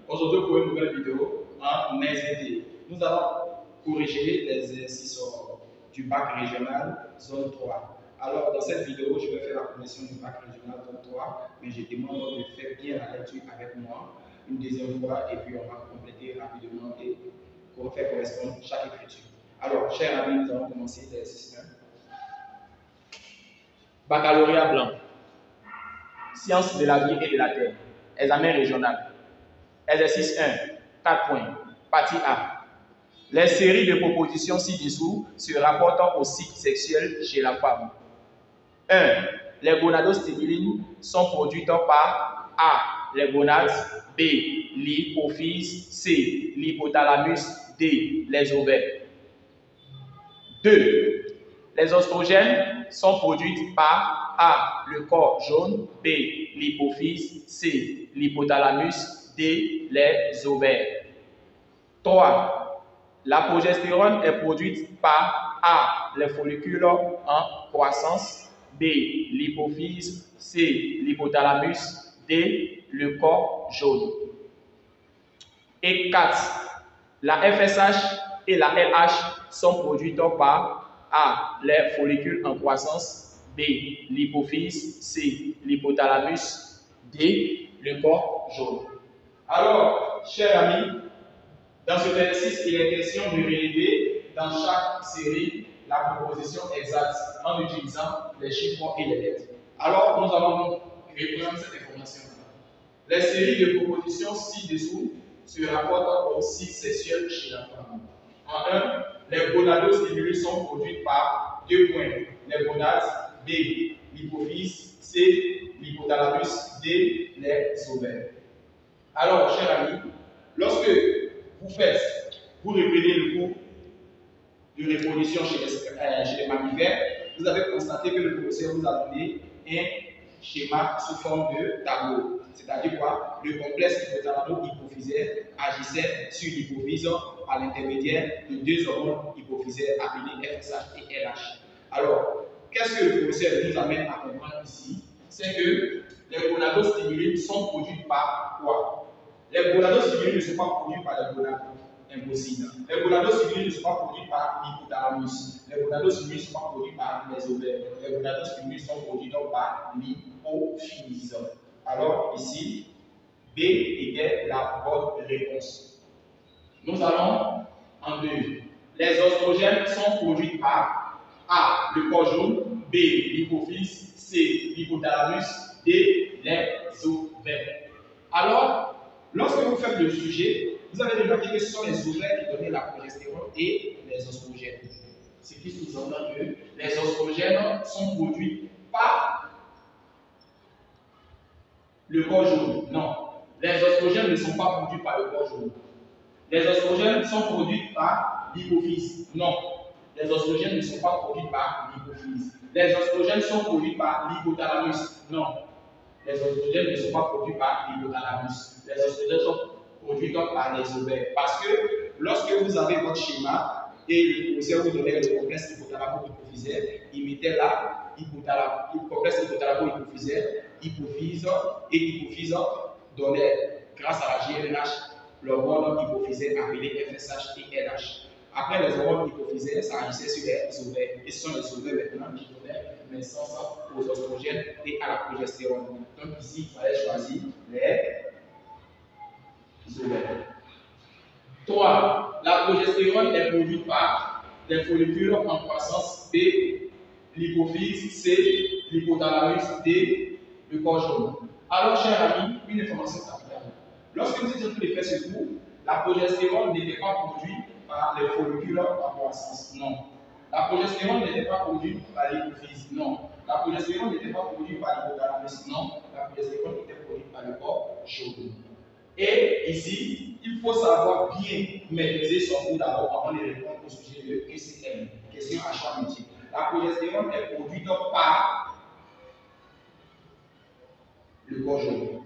Aujourd'hui pour une nouvelle vidéo en SVT. Nous allons corriger les exercices du bac régional zone 3. Alors dans cette vidéo, je vais faire la correction du bac régional zone 3, mais je demande de faire bien la lecture avec moi une deuxième fois et puis on va compléter rapidement et faire correspondre chaque écriture. Alors, chers amis, nous allons commencer l'exercice 1. Baccalauréat blanc. Sciences de la vie et de la terre. Examen régional. Exercice 1. 4 points. Partie A. Les séries de propositions ci-dessous se rapportent au cycle sexuel chez la femme. 1. Les gonadostimulines sont produites par A. Les gonades, B. L'hypophyse, C. L'hypothalamus, D. Les ovaires. 2. Les oestrogènes sont produits par A. Le corps jaune, B. L'hypophyse, C. L'hypothalamus, D. Les ovaires. 3. La progestérone est produite par A. Les follicules en croissance, B. L'hypophyse, C. L'hypothalamus, D. Le corps jaune. Et 4. La FSH et la LH sont produites par A. Les follicules en croissance, B. L'hypophyse, C. L'hypothalamus, D. Le corps jaune. Alors, chers amis, dans cet exercice, il est question de relever dans chaque série la proposition exacte en utilisant les chiffres et les lettres. Alors, nous allons reprendre cette information. Les séries de propositions ci-dessous se rapportent au cycle sexuel chez la femme. En 1, les gonadostimulines sont produites par 2 points. Les gonades, B, l'hypophyse, C, l'hypothalamus, D, les ovaires. Alors, chers amis, lorsque vous reprenez le cours de reproduction chez les mammifères, vous avez constaté que le professeur vous a donné un schéma sous forme de tableau. C'est-à-dire quoi? Le complexe hypothalamo-hypophysaire agissait sur l'hypophyse par l'intermédiaire de 2 hormones hypophysaires appelées FSH et LH. Alors, qu'est-ce que le professeur nous amène à comprendre ici? C'est que les gonadostimulines sont produites par quoi? Les gonadostimulines ne sont pas produites par les gonades. Impossible. Les gonadostimulines ne sont pas produites par l'hypothalamus. Les gonadostimulines ne sont pas produites par les ovaires. Les gonadostimulines sont produites par l'hypophyse. Alors ici, B était la bonne réponse. Nous allons en 2. Les oestrogènes sont produits par A. Le corps jaune, B. L'hypophyse, C. L'hypothalamus, D. Les ovaires. Alors, lorsque vous faites le sujet, vous avez remarqué que ce sont les ovaires qui donnent la progestérone et les oestrogènes. Ce qui sous-entend que les oestrogènes sont produits par le corps jaune. Non, les oestrogènes ne sont pas produits par le corps jaune. Les oestrogènes sont produits par l'hypophyse. Non, les oestrogènes ne sont pas produits par l'hypophyse. Les oestrogènes sont produits par l'hypothalamus. Non, les oestrogènes ne sont pas produits par l'hypothalamus. Les oestrogènes sont produits par les ovaires. Parce que lorsque vous avez votre schéma et le professeur vous donnait le complexe hypothalamo-hypophysaire, il mettait là complexe hypothalamo-hypophysaire, hypophyse et hypophyse donnait, grâce à la GNRH, l'hormone hypophysaire appelée FSH et LH. Après les hormones hypophysaires, ça agissait sur les ovaires. Et ce sont les ovaires maintenant qui donnaient naissance aux oestrogènes et à la progestérone. Donc ici, il fallait choisir les ovaires. 3. La progestérone est produite par les follicules en croissance, B, l'hypophyse, C, l'hypothalamus, D, le corps jaune. Alors, chers amis, une information capitale. Lorsque vous êtes en train de faire ce cours, la progestérone n'était pas produite par les follicules en croissance. Non. La progestérone n'était pas produite par l'hypophyse. Non. La progestérone n'était pas produite par l'hypothalamus. Non. La progestérone était produite par le corps jaune. Et ici, il faut savoir bien maîtriser son cours d'abord avant de répondre au sujet de QCM, question à choix multiple. La progestérone est produite par le corps jaune.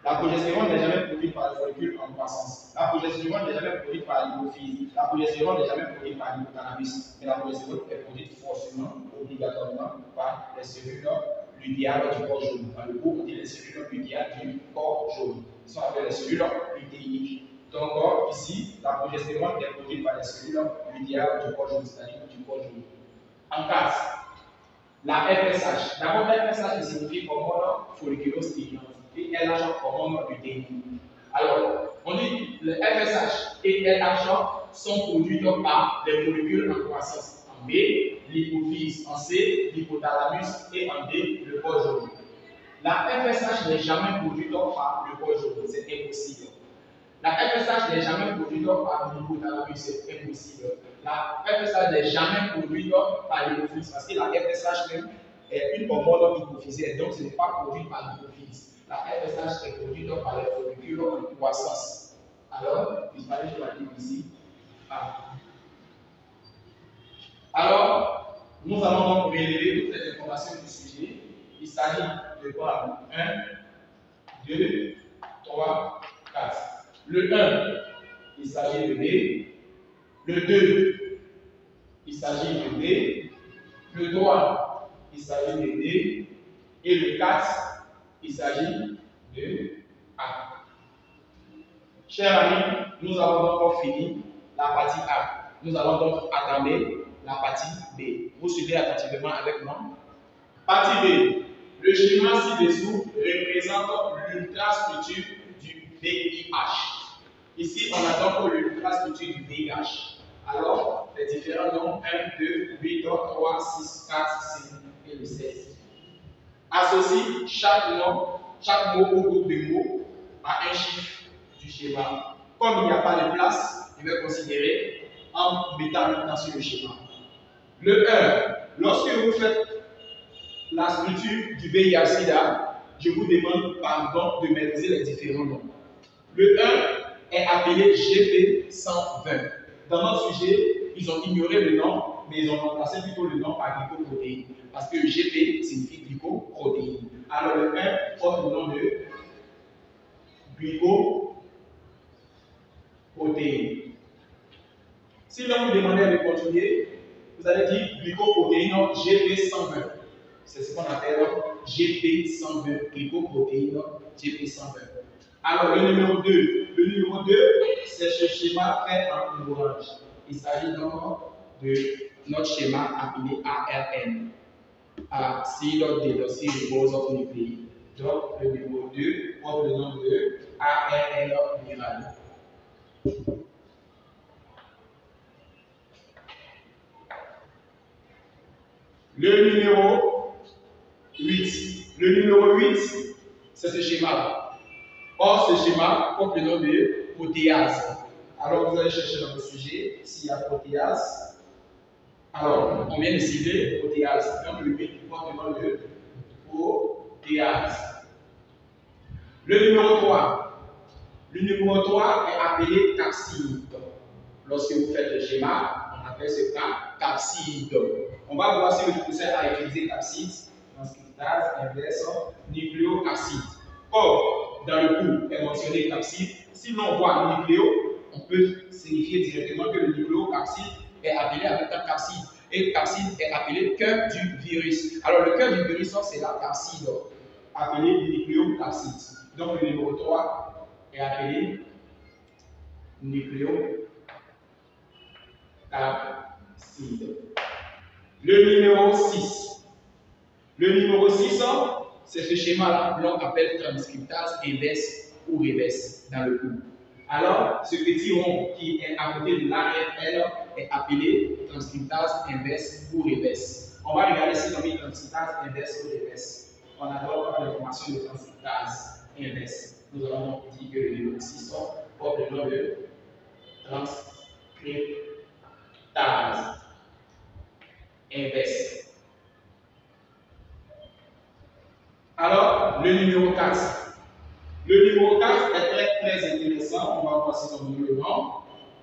La progestérone n'est jamais produite par les follicules en croissance. La progestérone n'est jamais produite par l'hypophyse. La progestérone n'est jamais produite par l'hypothalamus. Mais la progestérone est produite forcément, obligatoirement, par les cellules lutéales du corps jaune. Dans le cours, on dit les cellules lutéales du corps jaune. Ils sont appelées les cellules lutéiniques. Donc, ici, la progestérone est produite par les cellules lutéales du corps jaune, c'est-à-dire du corps jaune. En cas, la FSH. D'abord, la FSH signifie hormone folliculostimulante et LH hormone lutéinique. Alors, on dit le FSH et LH sont produits par les molécules en croissance en B, l'hypophyse en C, l'hypothalamus et en D, le corps jaune. La FSH n'est jamais produite par le corps jaune, c'est impossible. La FSH n'est jamais produite par l'hypothalamus, c'est impossible. La FSH n'est jamais produite par l'hypophyse parce que la FSH même est une hormone hypophysaire, donc ce n'est pas produit par l'hypophyse. La FSH est produite par les follicules en croissance. Alors, je vais la dire ici. Alors, nous allons donc relever toutes les informations du sujet. Il s'agit de prendre 1, 2, 3, 4. Le 1, il s'agit de D. Le 2, il s'agit de D. Le 3, il s'agit de D. Et le 4, il s'agit de A. Chers amis, nous avons donc fini la partie A. Nous allons donc entamer la partie B. Vous suivez attentivement avec moi. Partie B. Le schéma ci-dessous représente l'ultrastructure du VIH. Ici, on a donc l'ultrastructure du VIH. Alors, les différents noms 1, 2, 8, 3, 6, 4, 5 et le 16. Associe chaque mot ou groupe de mots à un chiffre du schéma. Comme il n'y a pas de place, je vais considérer en mettant un temps sur le schéma. Le 1, lorsque vous faites la structure du VIH-Sida, je vous demande pardon de maîtriser les différents noms. Le 1 est appelé GP120. Dans notre sujet, ils ont ignoré le nom, mais ils ont remplacé plutôt le nom par glycoprotéine. Parce que GP signifie glycoprotéine. Alors le 1 porte le nom de glycoprotéine. Si l'on vous demandait de continuer, vous allez dire glycoprotéine GP120. C'est ce qu'on appelle GP120, glycoprotéine GP120. Alors, le numéro 2. Le numéro 2, c'est ce schéma fait en orange. Il s'agit donc de notre schéma appelé ARN. Acide désoxyribonucléique. Donc, le numéro 2 porte le nom de ARN viral. Le numéro 8. Le numéro 8, c'est ce schéma-là. Or, ce schéma porte le nom de protéase. Alors, vous allez chercher dans le sujet s'il y a protéase. Alors, on vient de citer protéase. Donc, le 8 porte le nom de protéase. Le numéro 3. Le numéro 3 est appelé capside. Lorsque vous faites le schéma, on appelle ce cas capside. On va voir si le professeur a utilisé capside, transcriptase, inverse, nucléocapside. Or, dans le cours est mentionné capside. Si l'on voit nucléo, on peut signifier directement que le nucléocapside est appelé avec un capside. Et capside est appelé cœur du virus. Alors, le cœur du virus, c'est la capside, appelé nucléocapside. Donc, le numéro 3 est appelé nucléocapside. Le numéro 6. Le numéro 6, c'est ce schéma-là, l'on appelle transcriptase inverse ou reverse dans le cours. Alors, ce petit rond qui est à côté de l'ARN est appelé transcriptase inverse ou reverse. On va regarder si on met transcriptase inverse ou reverse. On a d'abord l'information de transcriptase inverse. Nous allons donc dire que le numéro 6 porte le nom de transcriptase inverse. Alors, le numéro 4. Le numéro 4 est très intéressant. On va voir si on met le nom.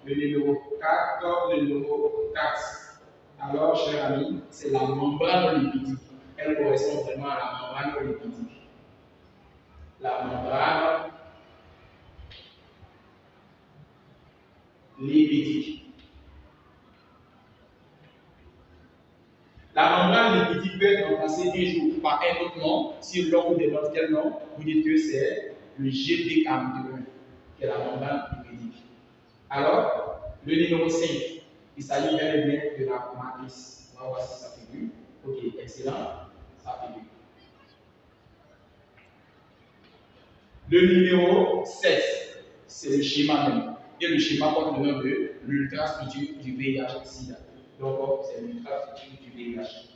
Le numéro 4, le numéro 4. Alors, chers amis, c'est la membrane lipidique. Elle correspond vraiment à la membrane lipidique. La membrane lipidique. La membrane lipidique peut être remplacée un jour par un autre nom, si l'on vous demande quel nom, vous dites que c'est le GP41, qui est la membrane lipidique. Alors, le numéro 5, il s'agit bel et bien de la matrice. On va voir si ça figure. Ok, excellent, ça figure. Le numéro 16, c'est le schéma même. Et le schéma porte le nom de l'ultrastructure du VIH-Sida. Donc, c'est l'ultrastructure du VIH.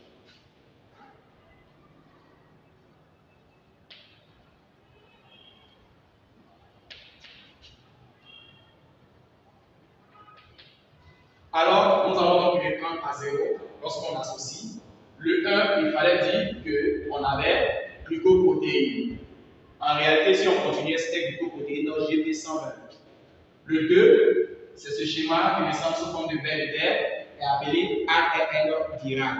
Alors, nous allons donc reprendre à 0 lorsqu'on associe. Le 1, il fallait dire qu'on avait glucoprotéine. En réalité, si on continuait, c'était glucoprotéine GP120. Le 2, c'est ce schéma qui ressemble sous forme de ver de terre et appelé ARN viral.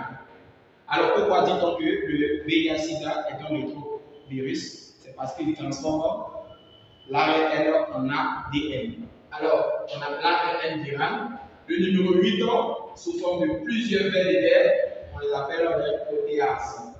Alors, pourquoi dit-on que le VIH-Sida est un rétrovirus? C'est parce qu'il transforme l'ARN en ADN. Alors, on a l'ARN viral. Le numéro 8, sous forme de plusieurs vers de terre, on les appelle les protéases.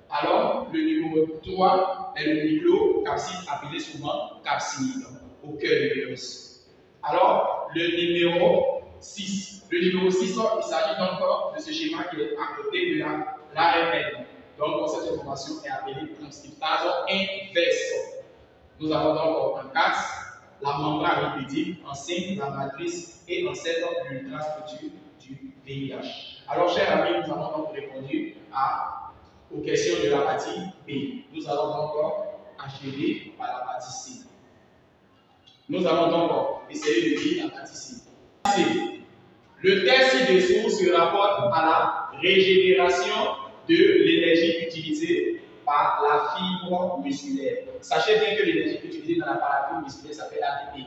Alors, le numéro 3 est le nucléocapside appelé souvent capside, au cœur du virus. Alors, le numéro 6. Le numéro 6, il s'agit encore de ce schéma qui est à côté de l'ARN. Donc, cette information est appelée transcriptase inverse. Nous avons donc en 4 la membrane lipidique, en 5 la matrice et en 7 l'ultrastructure du VIH. Alors, chers amis, nous avons donc répondu aux questions de la partie B. Nous allons donc achever par la partie C. Nous allons donc essayer de lire la partie C. C. Le test ci-dessous se rapporte à la régénération de l'énergie utilisée par la fibre musculaire. Sachez bien que l'énergie utilisée dans l'appareil musculaire s'appelle ATP,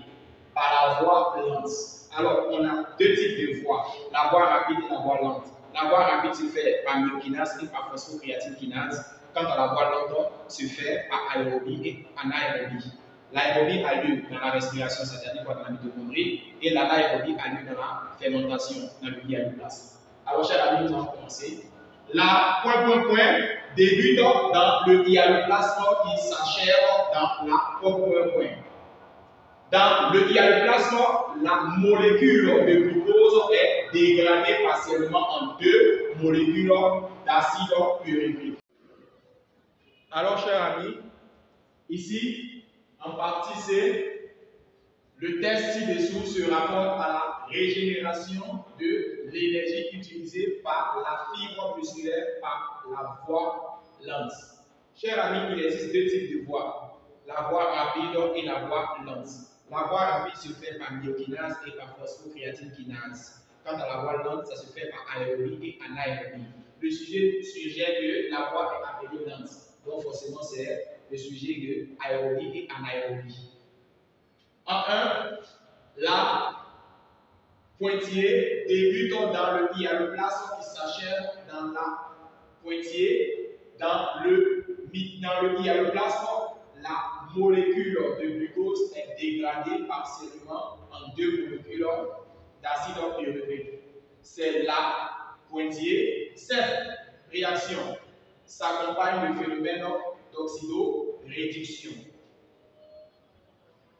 par la voie lente. Alors, on a deux types de voies, la voie rapide et la voie lente. La voie rapide se fait par myokinase et par phosphocréatine kinase, quant à la voie lente se fait par aérobie et anaérobie. L'aérobie a lieu dans la respiration, c'est-à-dire dans la mitochondrie, et l'anaérobie a lieu dans la fermentation, dans le hyaloplasme. Alors, chers amis, nous allons commencer. La débute dans le hyaloplasme qui s'achève dans la . Dans le hyaloplasme, la molécule de glucose est dégradée partiellement en deux molécules d'acide urique. Alors, chers amis, ici, en partie C, le test ci-dessous se rapporte à la régénération de l'énergie utilisée par la fibre musculaire par la voie lente. Chers amis, il existe deux types de voies, la voie rapide et la voie lente. La voie rapide se fait par myokinase et par phosphocréatine kinase. Quant à la voie lente, ça se fait par aérobie et anaérobie. Le sujet suggère que la voie est appelée lente. Donc forcément, c'est le sujet de aérobie et anaérobie. En 1, la pointillée débute dans le hyaloplasme qui s'achève dans la pointillée. Dans le hyaloplasme, la molécule de glucose est dégradée partiellement en deux molécules d'acide urique. C'est la pointillée. Cette réaction s'accompagne du phénomène d'oxydoréduction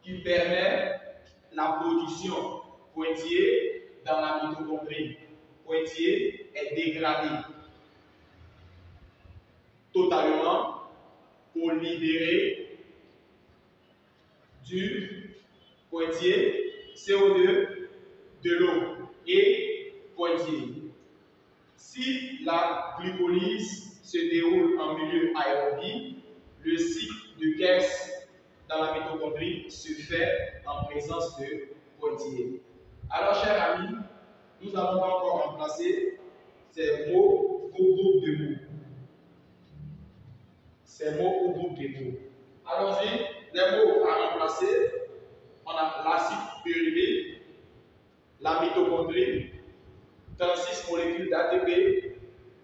qui permet la production pointillée dans la mitochondrie. Pointillée est dégradée totalement pour libérer du pointillé CO2, de l'eau et pointillé. Si la glycolyse se déroule en milieu aérobie, le cycle de Krebs dans la mitochondrie se fait en présence de pointillés. Alors, chers amis, nous allons encore remplacer ces mots au groupe de mots. Ces mots au groupe de mots. Allons-y, les mots à remplacer, on a l'acide pyruvate, la mitochondrie, 36 molécules d'ATP,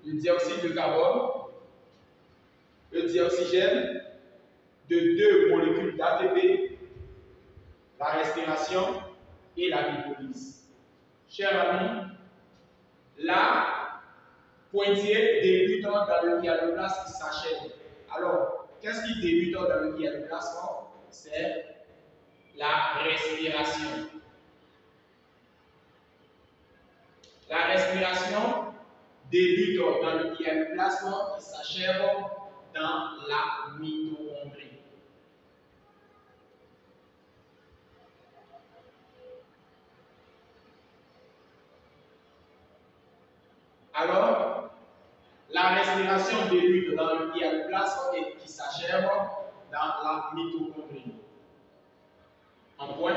le dioxyde de carbone, le dioxygène, de 2 molécules d'ATP, la respiration et la glycolyse. Chers amis, la Pointillé débute dans le dialogue qui s'achève. Alors, qu'est-ce qui débute dans le dialogue? C'est la respiration. La respiration débute dans le diaplasme qui s'achève dans la mitochondrie. Alors, la respiration débute dans le diaplasme et qui s'achève dans la mitochondrie. En point,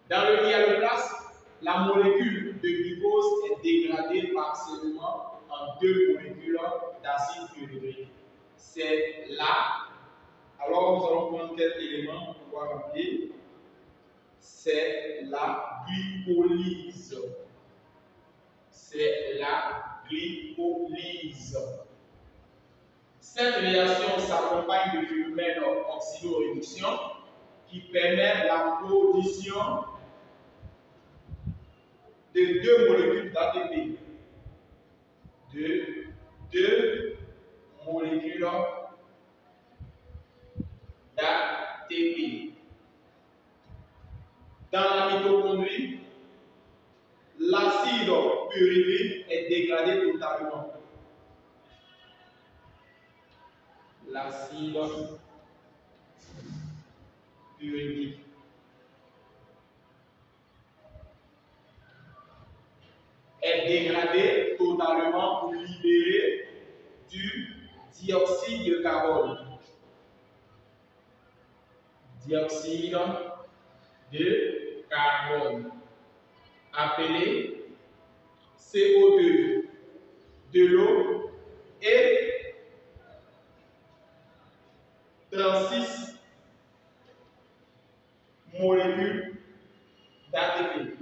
dans le diaplasme, la molécule de glucose est dégradée partiellement en deux molécules d'acide urique. C'est là, alors nous allons prendre quelques éléments pour pouvoir rappeler. C'est la glycolyse. C'est la glycolyse. Cette réaction s'accompagne de phénomène oxydoréduction qui permet la production de deux molécules d'ATP. De deux molécules d'ATP. Dans la mitochondrie, l'acide pyruvique est dégradé totalement. L'acide pyruvique est dégradé totalement pour libérer du dioxyde de carbone. Dioxyde de carbone, appelé CO2, de l'eau et 36 molécules d'ATP.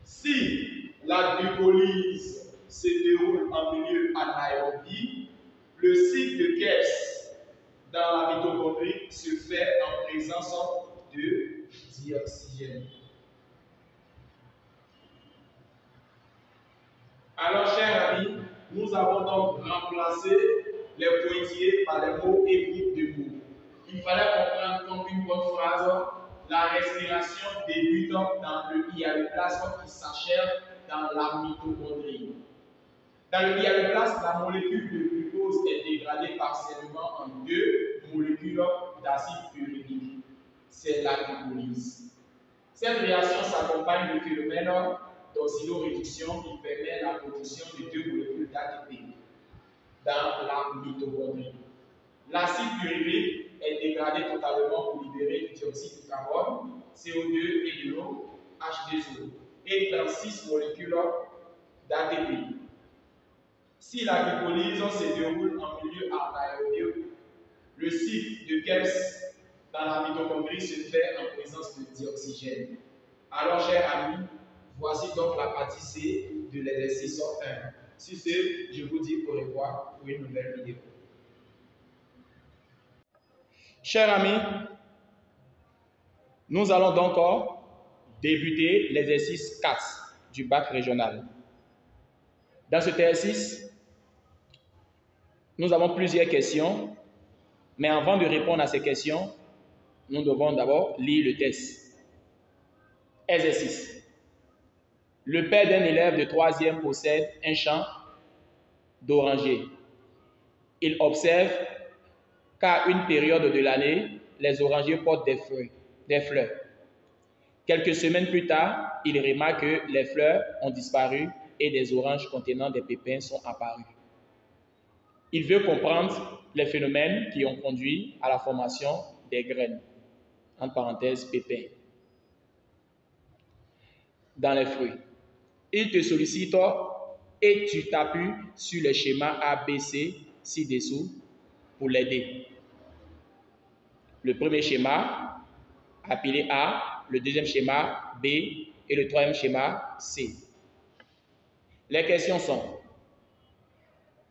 Si la glycolyse se déroule en milieu anaérobie, le cycle de Krebs dans la mitochondrie se fait en présence de dioxygène. Alors, chers amis, nous avons donc remplacé les pointillés par les mots et groupes de mots. Il fallait comprendre comme une bonne phrase, la respiration débute dans le diaplasme qui s'achève dans la mitochondrie. Dans le diaplasme, la molécule de glucose est dégradée partiellement en deux molécules d'acide urique. C'est la glycolyse. Cette réaction s'accompagne du phénomène d'oxydoréduction qui permet la production de deux molécules d'ATP dans la mitochondrie. L'acide urique est dégradé totalement pour libérer du dioxyde de carbone, CO2 et de l'eau, H2O, et 36 molécules d'ATP. Si la glycolyse se déroule en milieu anaérobie, le cycle de Krebs dans la mitochondrie se fait en présence de dioxygène. Alors, chers amis, voici donc la partie C de l'exercice 1. Sur ce, je vous dis au revoir pour une nouvelle vidéo. Chers amis, nous allons donc débuter l'exercice 4 du bac régional. Dans cet exercice, nous avons plusieurs questions, mais avant de répondre à ces questions, nous devons d'abord lire le test. Exercice. Le père d'un élève de 3e possède un champ d'orangers. Il observe qu'à une période de l'année, les orangers portent des fleurs. Quelques semaines plus tard, il remarque que les fleurs ont disparu et des oranges contenant des pépins sont apparus. Il veut comprendre les phénomènes qui ont conduit à la formation des graines, entre parenthèses pépins, dans les fruits. Il te sollicite et tu t'appuies sur les schémas A, B, C ci-dessous pour l'aider. Le premier schéma, appelé A, le deuxième schéma B et le troisième schéma C. Les questions sont: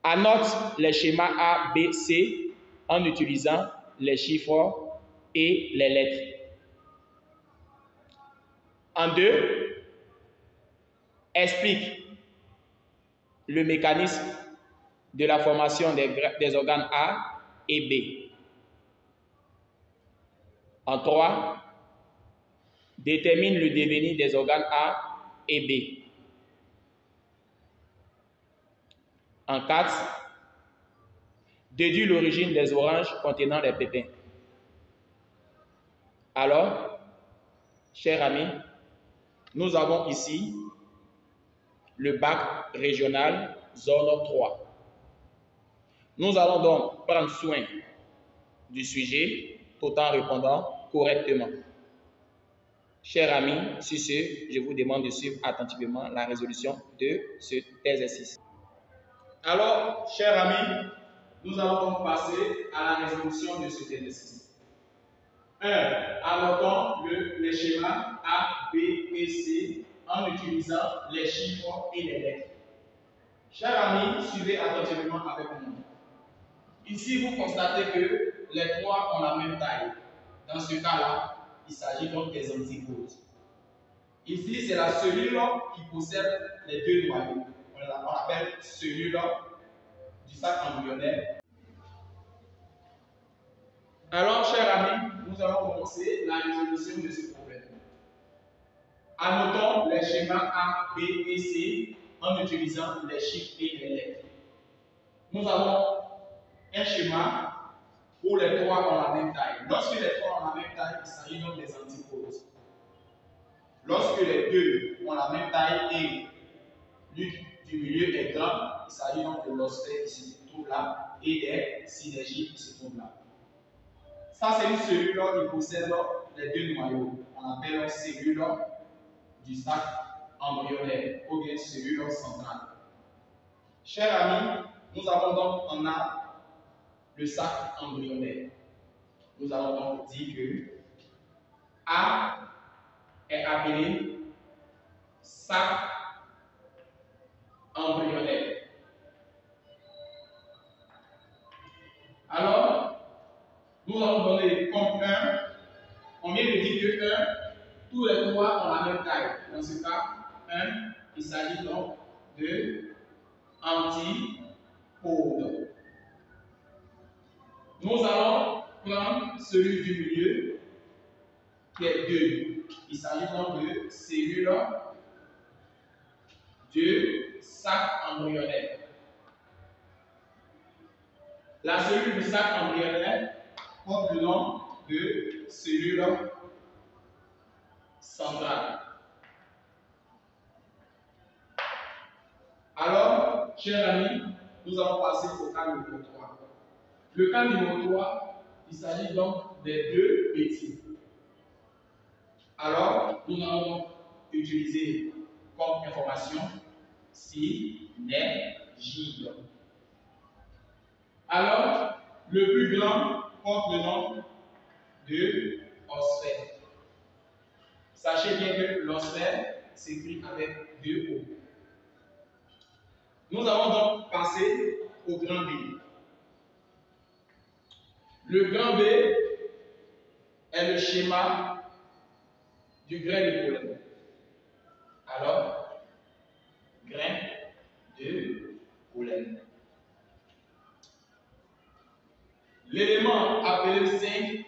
annote les schémas A, B, C en utilisant les chiffres et les lettres. En 2, explique le mécanisme de la formation des organes A et B. En 3, détermine le devenir des organes A et B. En 4, déduit l'origine des oranges contenant les pépins. Alors, chers amis, nous avons ici le bac régional zone 3. Nous allons donc prendre soin du sujet tout en répondant correctement. Chers amis, sur ce, je vous demande de suivre attentivement la résolution de cet exercice. Alors, chers amis, nous allons donc passer à la résolution de cet exercice. 1. Annotons les schémas A, B et C en utilisant les chiffres et les lettres. Chers amis, suivez attentivement avec moi. Ici, vous constatez que les trois ont la même taille. Dans ce cas-là, il s'agit donc des antipodes. Ici, c'est la cellule qui possède les deux noyaux. On l'appelle cellule du sac embryonnaire. Alors, chers amis, nous allons commencer la résolution de ce problème. Annotons les schémas A, B et C en utilisant les chiffres et les lettres. Nous avons un schéma où les trois ont la même taille. Lorsque les trois ont la même taille, il s'agit donc des antipodes. Lorsque les deux ont la même taille et l'une du milieu est grand, il s'agit donc de l'osphère qui se trouve là et des synergies qui se trouvent là. Ça, c'est une cellule qui possède les deux noyaux. On appelle cellule du sac embryonnaire ou bien cellule centrale. Chers amis, nous avons donc en A le sac embryonnaire. Nous allons donc dire que A est appelé sac embryonnaire. Alors, nous allons donner comme 1, on vient de dire que 1, tous les trois ont la même taille. Dans ce cas, 1, il s'agit donc de antipodes. Nous allons prendre celui du milieu qui est 2. Il s'agit donc de cellules du sac embryonnaire. La cellule du sac embryonnaire porte le nom de cellule centrale. Alors, chers amis, nous allons passer au cas numéro 3. Le cas numéro 3, il s'agit donc des deux petits. Alors, nous allons utiliser comme information synergie. Alors, le plus grand porte le nom de osphère. Sachez bien que l'osphère s'écrit avec deux O. Nous allons donc passer au grand B. Le grand B est le schéma du grain de pollen. Alors, grain de pollen. L'élément appelé 5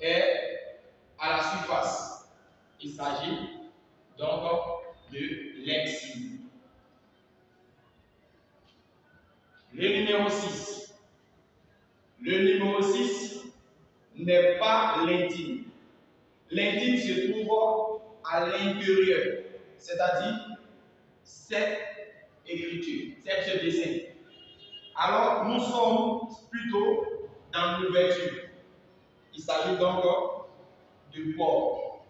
est à la surface. Il s'agit donc de l'exine. Le numéro 6. Le numéro 6 n'est pas l'intime. L'intime se trouve à l'intérieur, c'est-à-dire cette écriture, ce dessin. Alors, nous sommes plutôt dans l'ouverture. Il s'agit donc de port.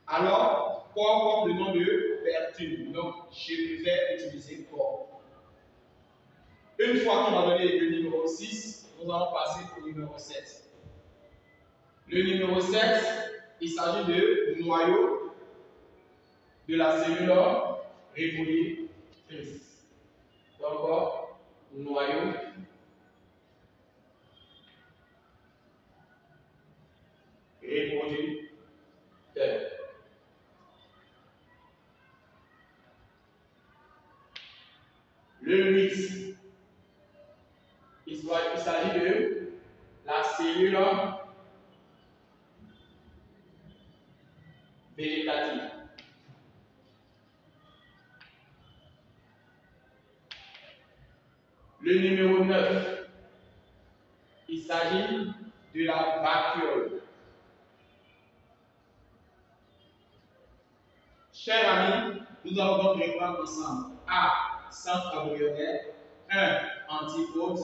Alors, port porte le nom de pertube. Donc, je préfère utiliser port. Une fois qu'on a donné le numéro 6, nous allons passer au numéro 7. Le numéro 7, il s'agit de noyau de la cellule reproductrice. Donc, noyau reproducteur. il s'agit de la cellule végétative. Le numéro 9, il s'agit de la vacuole. Chers amis, nous allons donc reprendre ensemble. A, centre embryonnaire. 1, antipode.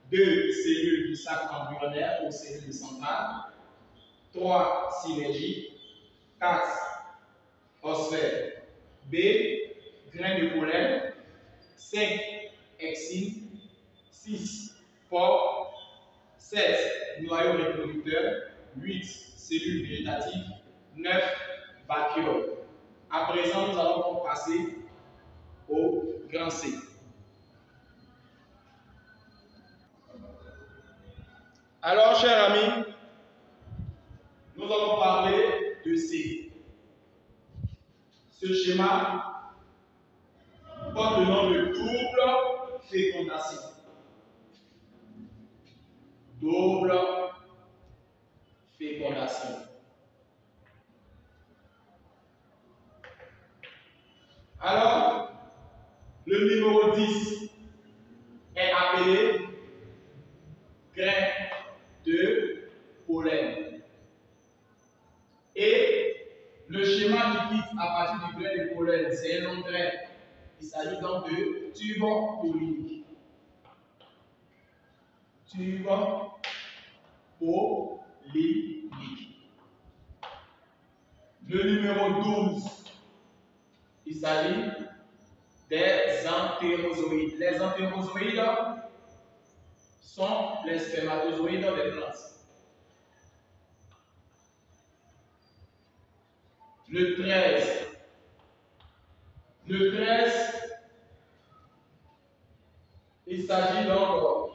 2, cellules du sac embryonnaire ou cellules centrales. 3, synergie. 4, osphère. B, grain de pollen. 5, exine. 6, pore. 7, noyau reproducteur. 8, cellules végétatives. 9, vacuole. À présent, nous allons donc passer au grand C. Alors, chers amis, nous allons parler de C. Ce schéma porte le nom de double fécondation. Double fécondation. Alors, le numéro 10 est appelé grain de pollen. Et le schéma du kit à partir du grain de pollen, c'est un long grain. Il s'agit donc de tube pollinique. Tube pollinique. Le numéro 12, il s'agit des entérozoïdes. Les entérozoïdes sont les spermatozoïdes des plantes. Le 13. Le 13, il s'agit donc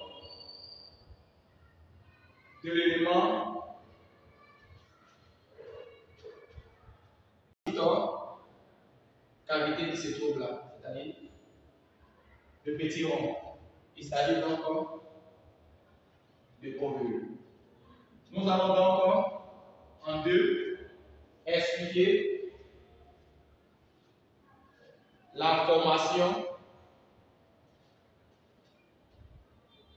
de l'élément cavité qui se trouve là, c'est-à-dire le petit rond. Il s'agit donc de ovule. Nous allons donc en deux expliquer la formation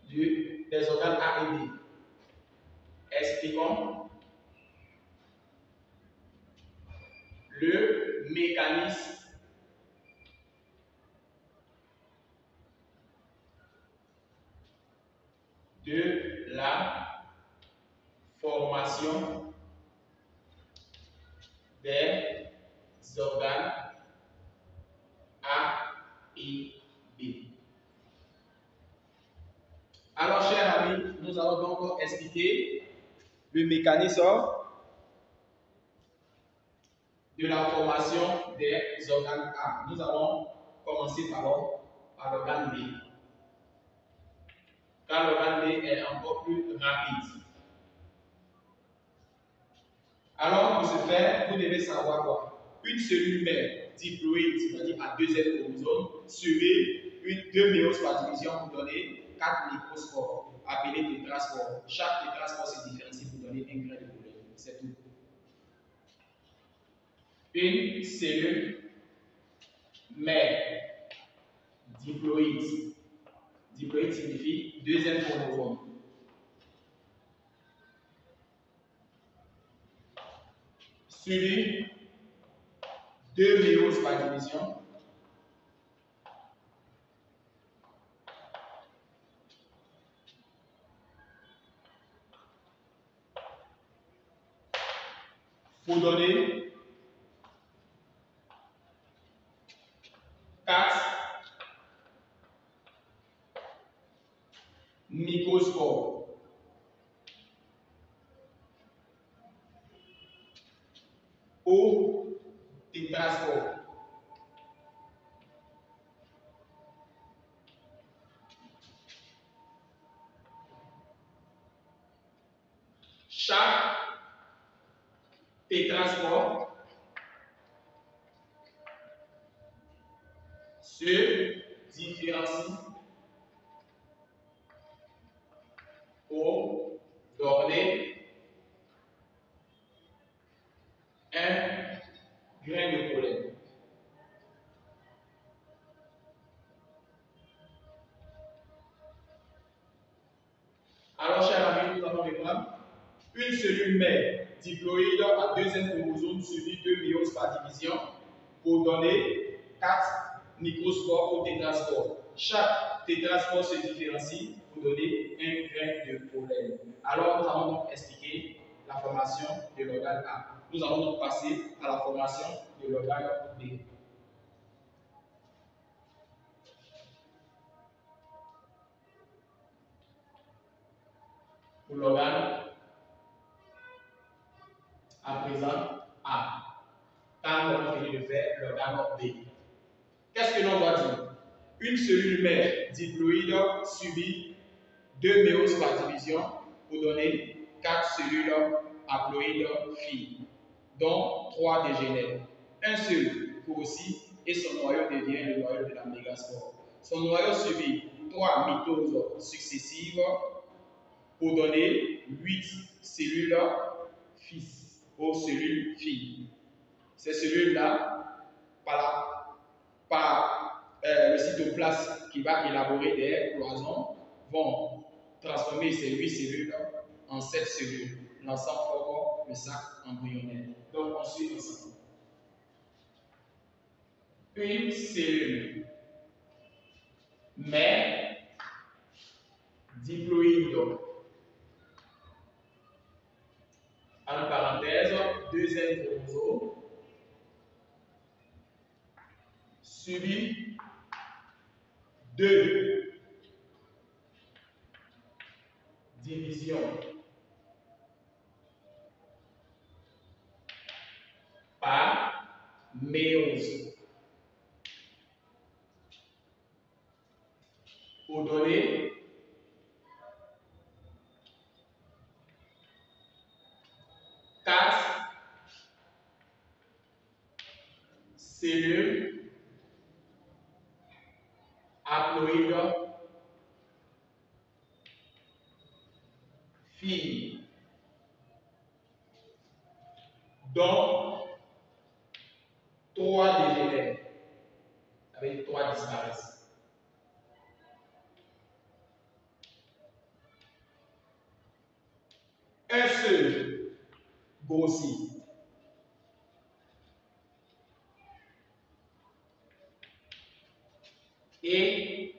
des organes A et B. Expliquons le mécanisme de la formation des organes A et B. Alors, chers amis, nous allons donc expliquer le mécanisme de la formation des organes A. Nous allons commencer par l'organe B. Car l'organe B est encore plus rapide. Alors, pour ce faire, vous devez savoir quoi? Une cellule mère diploïde, c'est-à-dire à deuxième chromosome, suivie deux méioses par division pour donner 4 microspores, appelés tétraspores. Chaque tétraspore se différencie pour donner un grain de pollen. C'est tout. Une cellule mère diploïde. Diploïde signifie deuxième chromosome. Suivi deux méioses par division. Pour donner 4 microspores. Ou tétraspores. Chaque tétraspore se différencie pour donner un grain de pollen. Alors, chers amis, nous allons reprendre. Une cellule mère diploïde à deuxième chromosome suivi de méiose par division pour donner 4 microspores ou tétraspores. Chaque tétraspore se différencie pour donner un grain de pollen. Alors, nous allons donc expliquer la formation de l'organe A. Nous allons donc passer à la formation de l'organe B. Pour l'organe à présent A. Quand on finit de faire l'organe B. Qu'est-ce que l'on doit dire? Une cellule mère diploïde subit 2 méioses par division pour donner 4 cellules haploïdes filles, dont 3 dégénèrent. Un seul grossit et son noyau devient le noyau de la mégaspore. Son noyau subit 3 mitoses successives pour donner 8 cellules fils aux cellules filles. Ces cellules-là, par le cytoplasme qui va élaborer des cloisons, vont transformer ces 8 cellules en 7 cellules. L'ensemble forme le sac embryonnaire. Donc, on suit ensemble. Une cellule mère diploïde, en parenthèse, deuxième chromosome, subit 2 divisions par méiose pour donner 4 cellules haploïdes filles, dont 3 dégénèrent, avec 3 disparaissent. Un seul grossit. Et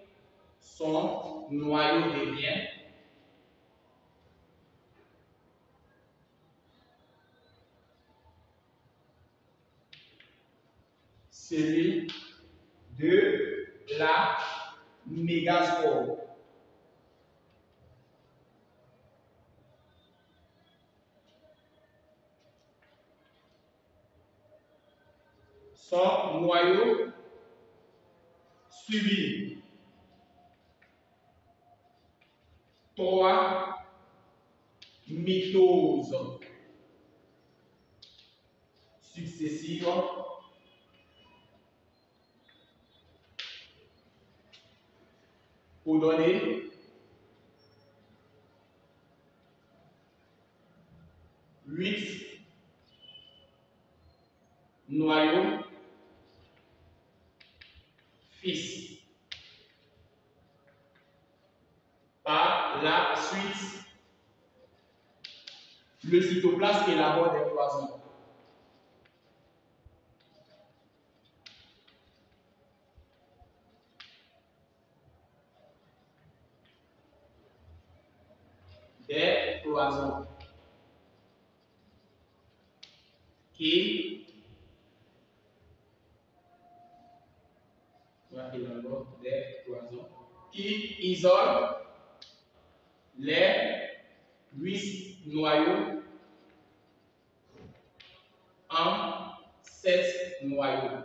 son noyau devient celui de la mégaspore. Son noyau subit 3 mitoses successives pour donner 8 noyaux fils. Par la suite, le cytoplasme élabore des cloisons. Des cloisons qui isolent les 8 noyaux en 7 noyaux.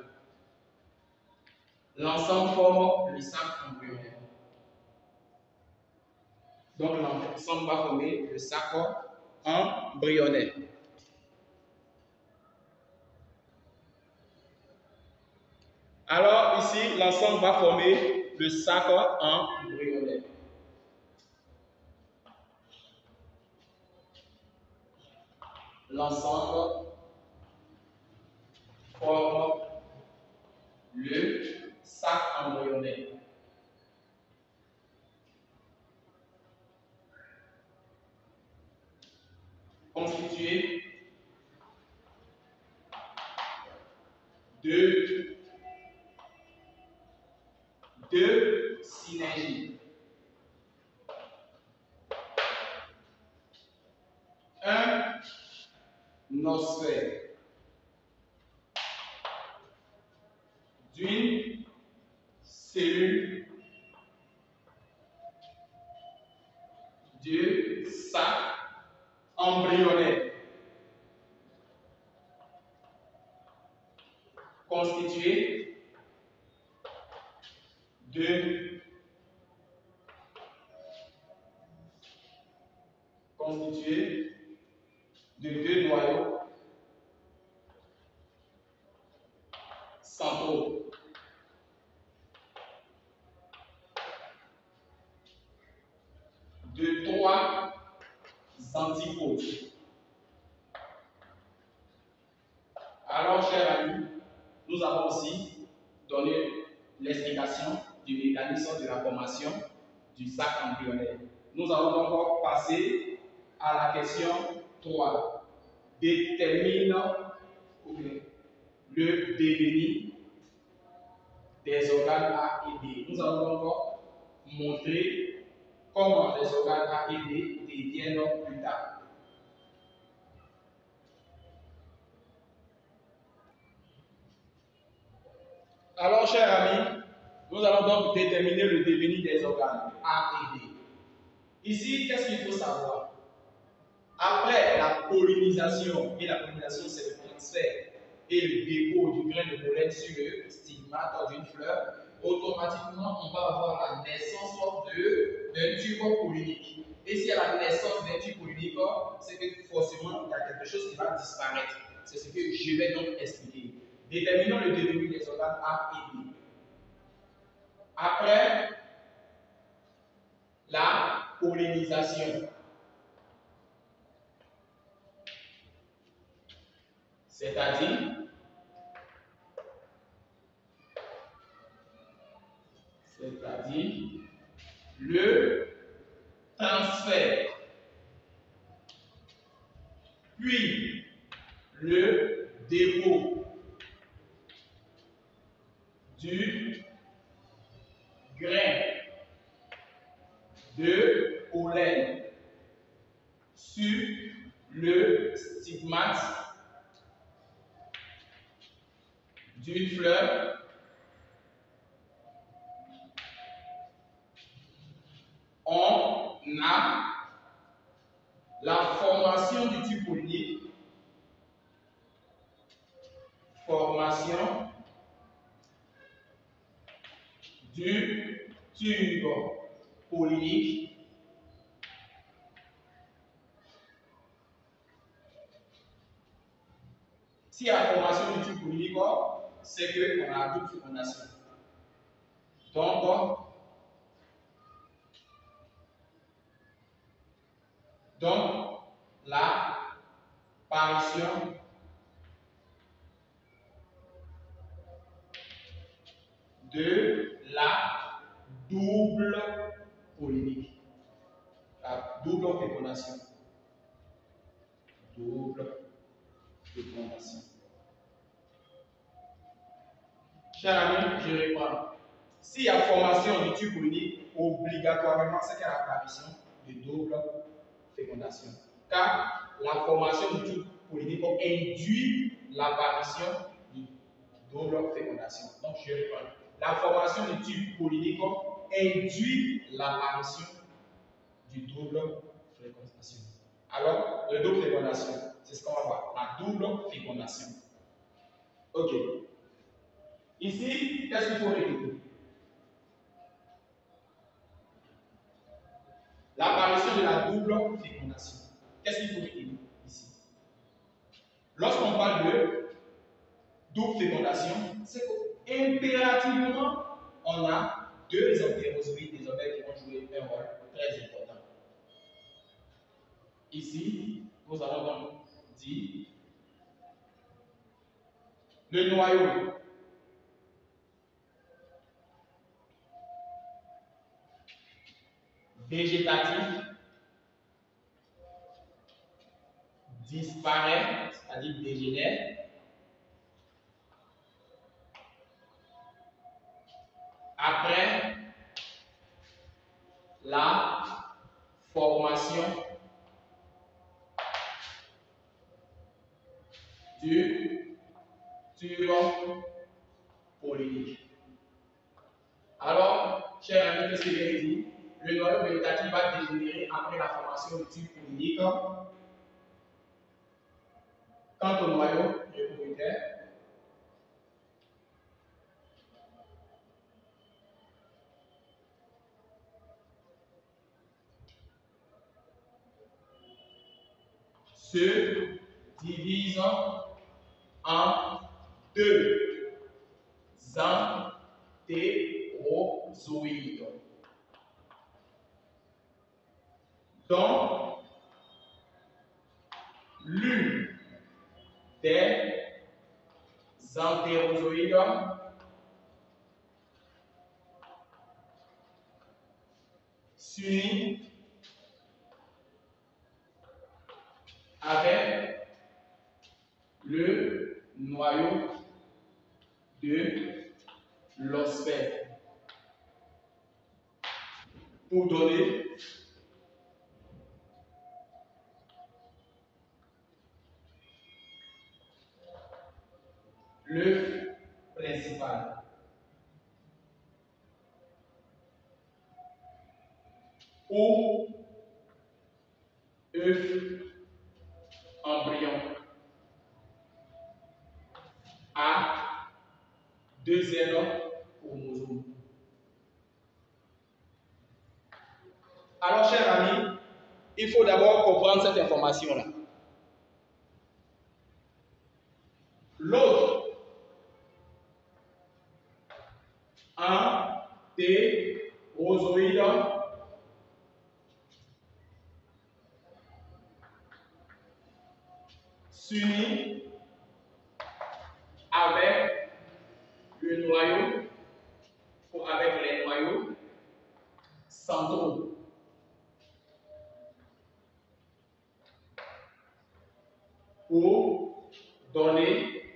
L'ensemble forme le sac embryonnaire. Donc l'ensemble va former le sac embryonnaire. Alors ici, l'ensemble va former le sac embryonnaire. l'ensemble forme le sac embryonnaire. Constitué de deux synergies. Un nosphère d'une cellule de sac embryonnaire constitué de deux noyaux centraux. De trois antipodes. Alors, chers amis, nous avons aussi donné l'explication du mécanisme de la formation du sac embryonnaire. Nous allons donc passer à la question 3. Détermine le devenir des organes A et B. Nous allons donc montrer comment les organes A et B deviennent plus tard. Alors, chers amis, nous allons donc déterminer le devenir des organes A et B. Ici, qu'est-ce qu'il faut savoir? Après la pollinisation, et la pollinisation c'est le transfert et le dépôt du grain de pollen sur le stigmate d'une fleur, automatiquement on va avoir la naissance d'un tube pollinique. Et s'il y a la naissance d'un tube pollinique, c'est que forcément il y a quelque chose qui va disparaître. C'est ce que je vais donc expliquer. Déterminons le devenir des organes A et B. Après la pollinisation, c'est-à-dire le transfert, puis le dépôt du grain de pollen sur le stigmate d'une fleur on a la formation du tube pollinique, formation du tube pollinique si la formation du tube pollinique, c'est qu'on a double fécondation. Donc, la parution de la double pollinique. La double fécondation. Double fécondation. Chers amis, je reprends. S'il y a formation du tube pollinique, obligatoirement, c'est qu'il y a l'apparition de double fécondation. Car la formation du tube pollinique induit l'apparition du double fécondation. Donc, je reprends. La formation du tube pollinique induit l'apparition du double fécondation. Alors, le double fécondation, c'est ce qu'on va voir. La double fécondation. Ok. Ici, qu'est-ce qu'il faut répéter? L'apparition de la double fécondation. Qu'est-ce qu'il faut répéter ici? Lorsqu'on parle de double fécondation, c'est qu'impérativement, on a deux entérozoïdes, des ovaires qui vont jouer un rôle très important. Ici, nous allons donc dit. Le noyau. Végétatif disparaît, c'est-à-dire dégénère. Après la formation du tube polynique. Alors, chers amis, qu'est-ce que j'ai dit? Le noyau végétatif va dégénérer après la formation du tube polynique. Quant au noyau réfractaire, se divise en deux entérozoïdes, dont l'une des entérozoïdes s'unit avec le noyau de l'osphère pour donner l'œuf principal. Ou œuf embryon à deuxième chromosome. Alors, chers amis, il faut d'abord comprendre cette information-là. L'autre entérozoïde s'unit avec le noyau ou avec les noyaux centraux pour donner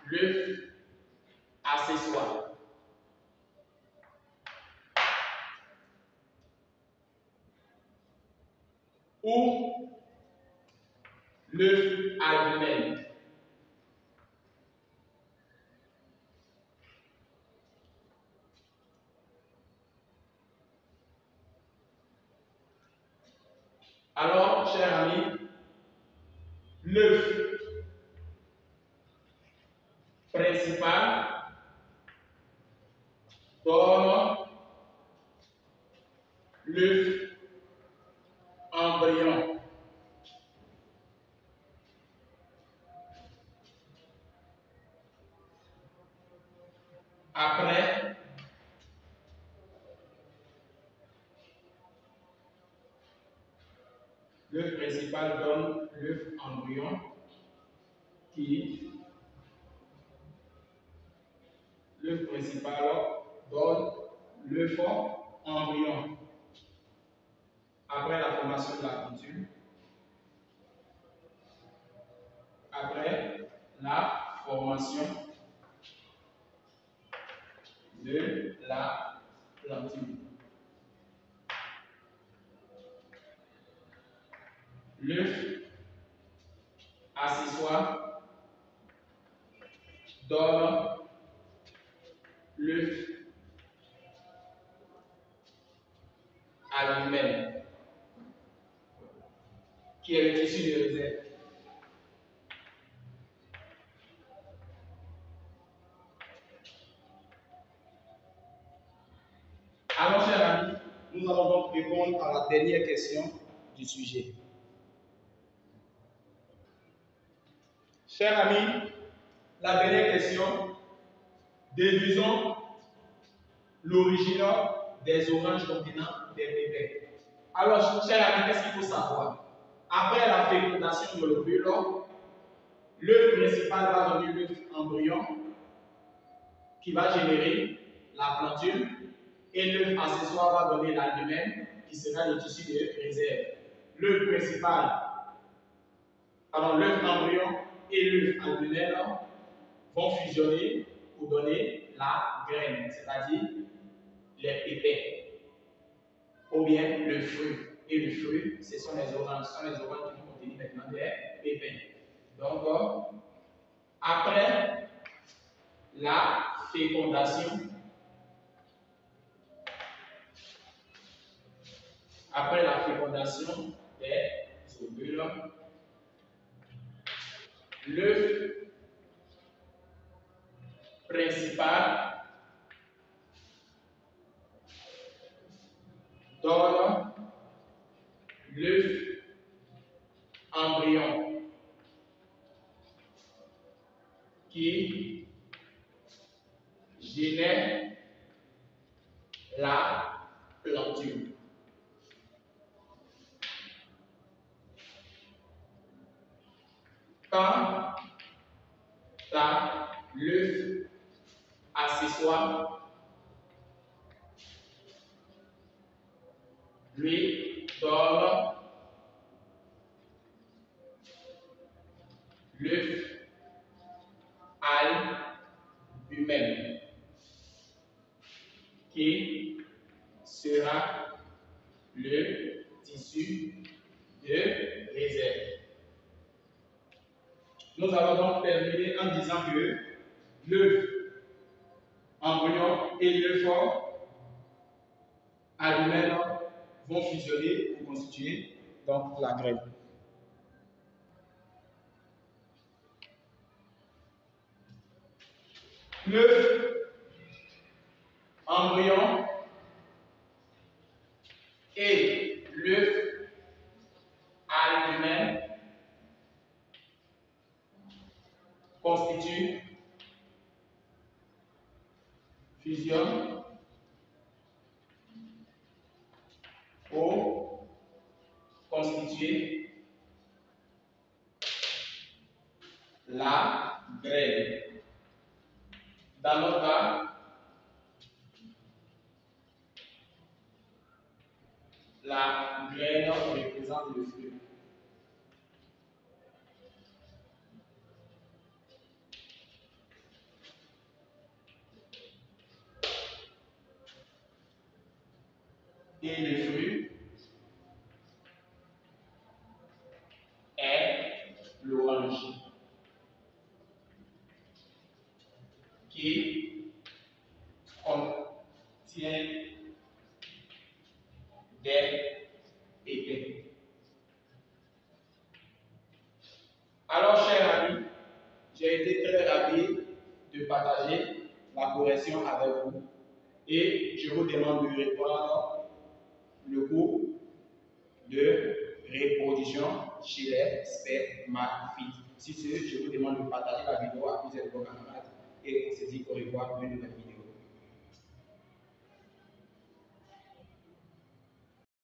l'œuf accessoire. Ou l'œuf albumen. Alors, chers amis, l'œuf principal donne l'œuf embryon. Après, l'œuf principal donne l'œuf embryon qui, l'œuf principal donne l'œuf embryon. Après la formation de la culture, après la formation de la plantule. L'œuf accessoire donne l'œuf albumen, qui est le tissu de réserve. Alors, chers amis, nous allons donc répondre à la dernière question du sujet. Chers amis, la dernière question, déduisons l'origine des oranges contenant des bébés. Alors, chers amis, qu'est-ce qu'il faut savoir? Après la fécondation de l'ovule, l'œuf principal va donner l'œuf embryon qui va générer la plantule et l'œuf accessoire va donner l'albumène qui sera le tissu de réserve. L'œuf principal, pardon, l'œuf embryon et l'œuf albumène vont fusionner pour donner la graine, c'est-à-dire les pépins, ou bien le fruit. Et le fruit, ce sont les oranges. Ce sont les oranges qui vont contenir maintenant des pépins. Donc, après la fécondation, des ovules, l'œuf principal donne l'œuf embryon qui génère la plantule. Quand l'œuf accessoire lui donne l'œuf albumène qui sera le tissu de réserve. Nous allons donc terminer en disant que l'œuf embryon et l'œuf albumène vont fusionner pour constituer donc la graine. L'œuf embryon et l'œuf albumène constituent, fusionnent pour constituer la graine. Dans notre cas, la graine représente le fruit. Et le fruit est l'orange qui contient des pépins. Alors, chers amis, j'ai été très ravi de partager la correction avec vous et je vous demande de reprendre le cours de reproduction chez les spermatides. Si ce, je vous demande de partager la vidéo à plusieurs camarades et on se dit au revoir pour une nouvelle vidéo.